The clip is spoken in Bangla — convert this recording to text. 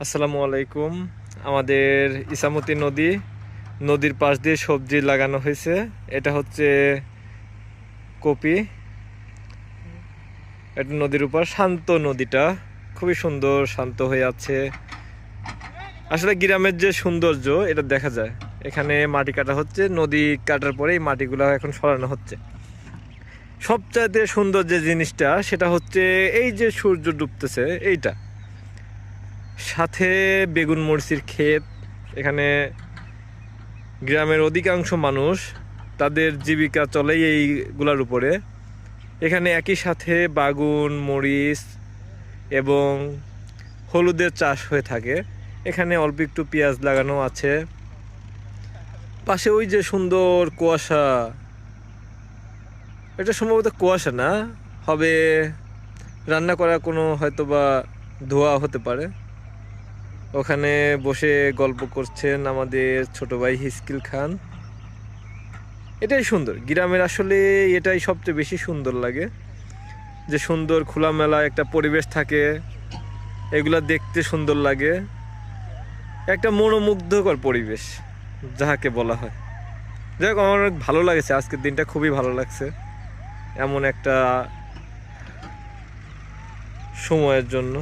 আসসালামু আলাইকুম। আমাদের ইসামতি নদীর পাশ দিয়ে সবজি লাগানো হয়েছে। এটা হচ্ছে কপি। এটা নদীর উপর শান্ত, নদীটা খুবই সুন্দর শান্ত হয়ে আছে। আসলে গ্রামের যে সৌন্দর্য এটা দেখা যায়। এখানে মাটি কাটা হচ্ছে, নদী কাটার পরে এই মাটিগুলো এখন সরানো হচ্ছে। সবচাইতে সুন্দর যে জিনিসটা সেটা হচ্ছে এই যে সূর্য ডুবতেছে এইটা, সাথে বেগুন মরিচের ক্ষেত। এখানে গ্রামের অধিকাংশ মানুষ তাদের জীবিকা চলেই এইগুলার উপরে। এখানে একই সাথে বাগুন, মরিচ এবং হলুদের চাষ হয়ে থাকে। এখানে অল্প একটু পেঁয়াজ লাগানো আছে। পাশে ওই যে সুন্দর কুয়াশা, এটা সম্ভবত কুয়াশা না, হবে রান্না করা কোনো হয়তো বা ধোঁয়া হতে পারে। ওখানে বসে গল্প করছেন আমাদের ছোট ভাই হিসকিল খান। এটাই সুন্দর গ্রামের, আসলে এটাই সবচেয়ে বেশি সুন্দর লাগে, যে সুন্দর খোলামেলা একটা পরিবেশ থাকে, এগুলা দেখতে সুন্দর লাগে, একটা মনোমুগ্ধকর পরিবেশ যাহাকে বলা হয়। যাই হোক, আমার অনেক ভালো লাগছে, আজকের দিনটা খুবই ভালো লাগছে এমন একটা সময়ের জন্য।